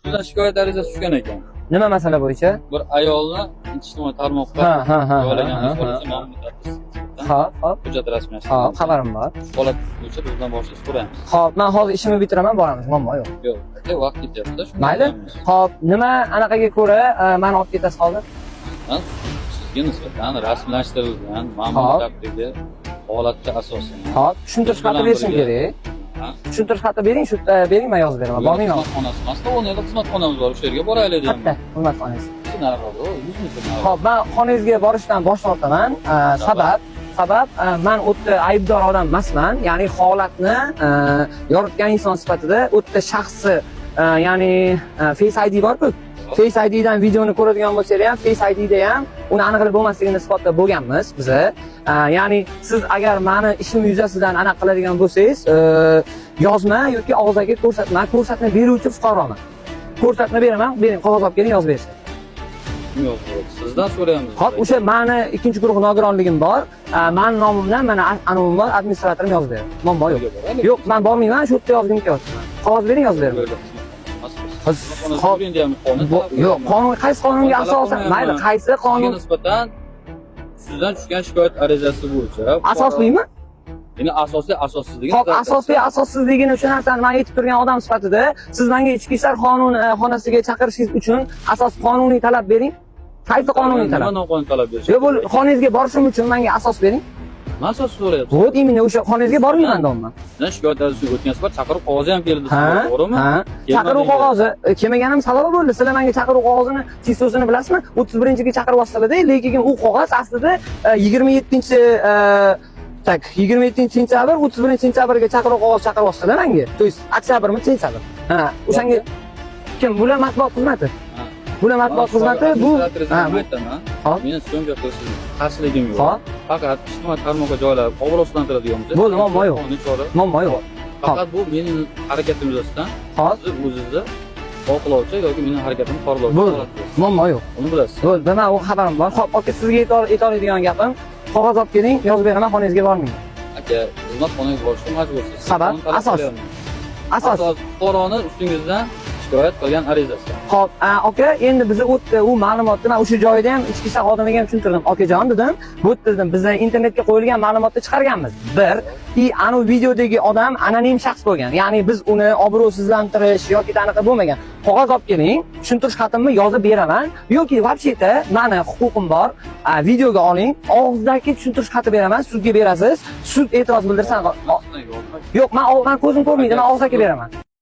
Sizdan shikoyat arizasi tushgan ekan. Nima masala bo'yicha? Bir ayolni ijtimoiy tarmoqqa yo'llagan Hop. hujjat rasmiylashtirdi. Hop, xabarim bor. Holat bo'yicha bizdan boshqa so'raymiz. Hop, men hozir ishimni bitiraman, boramiz. Muammo yo'q. Yo'q, vaqt ketyapti-da. Mayli. Hop, nima anaqaga ko'ra meni olib ketasiz hozir? Sizga nisbatan rasmiylashtirilgan mamlakatdagi holatga asosan. Hop, tushuntirish xati berishim kerak. Tushuntirish xati bering, shu bering, men yozib beraman. Bormingmi? Xizmatxonasi emasda, o'rnida xizmatxonamiz bor, o'sha yerga boraylik deyman. Qayerda? Xizmatxonangiz. Nariroqda, 100 metr nariroqda. Hop, men xonangizga borishdan bosh tortaman. Sabab men o'tda aybdor odam emasman. Ya'ni holatni yoritgan inson sifatida o'tda shaxsi, ya'ni Face ID bor-ku. Face ID dan videoni ko'radigan bo'lsangiz ham, Face ID da ham uni aniqlik bo'lmasligini isbotlab bo'lganmiz biz. Ya'ni siz agar meni ishim yuzasidan aniq qiladigan bo'lsangiz, yozma yoki og'zaki ko'rsatma beruvchi fuqaroman. Ko'rsatma beraman, bering, qog'oz olib keling, yozib bersin. Yo'q, sizdan so'raymiz. Hop, o'sha meni ikkinchi guruh nogironligim bor. Men nomimdan mana anovim bor, administratorim yozib beraman. Muammo yo'q. Yo'q, men bormayman, shu yerda yozgim kelyapti. Qog'oz bering, yozib beraman. Yo'q, qonun qaysi qonunga asosan? Mayli, qaysi qonun nisbatan sizdan tushgan shikoyat arizasi bo'yicha asoslimi? Ya'ni asossizligi. Hop, asossizligini o'sha narsani men aytib turgan odam sifatida siz menga ichki ishlar xonasiga chaqirishingiz uchun asos qonuniy talab bering. Qaysi qonuniy talab? Nima qonuniy talab berish? Yo'q, bu xonangizga borishim uchun menga asos bering. Men asos so'rayapman. Xo'p, men o'sha xonangizga bormayman deyapman. Sizdan shikoyat arizasi o'tgan safar chaqiruv qog'ozi ham keldi, to'g'rimi? Chaqiruv qog'ozi kelmaganim sababi bo'ldi. Sizlar menga chaqiruv qog'ozini chistosini bilasizmi? 31-ga chaqirib olsalar-da, lekin u qog'oz aslida 27-sentyabr, 31-sentyabrga chaqiruv qog'oz chaqirib olsalar menga. To есть oktyabrmi, sentyabr. O'shanga kim? Bular matbuot xizmati. Bular matbuot xizmati bu. Hop. Meni syomka qilishim qarshiligim yo'q. Faqat ijtimoiy tarmoqqa joylab obro'sizlantiradigan bo'lsa, bo'ldi, muammo yo'q. Muammo yo'q. Faqat bu mening harakatim yuzasidan siz o'zingizni oqlovchi yoki mening harakatimni qoralovchi holat. Muammo yo'q. Uni bilasiz. Bo'ldi, men u xabarim bor. Hop, aka, sizga aytadigan gapim, qog'oz olib keling, yozib beraman, xonangizga bormayman. Aka, xizmatxonaga borishga majbursiz. Sabab, asos. Fuqaroni ustingizdan shikoyat qilgan arizasi. Hop, aka, endi biz o'tdi u ma'lumotni men o'sha joyda ham ichki ishlar xodimiga ham tushuntirdim. Okajon dedim, bu dedim, biz internetga qo'yilgan ma'lumotni chiqarganmiz. Anu videodagi odam anonim shaxs bo'lgan. Ya'ni biz uni obro'sizlantirish yoki anaqa bo'lmagan. Qog'oz olib keling, tushuntirish xatimni yozib beraman yoki vobsheta meni huquqim bor. Videoga oling, og'zdagi tushuntirish xati beraman, sudga berasiz. Sud e'tiroz bildirsa, yo'q, men ko'zim ko'rmaydi, men og'zdagi beraman.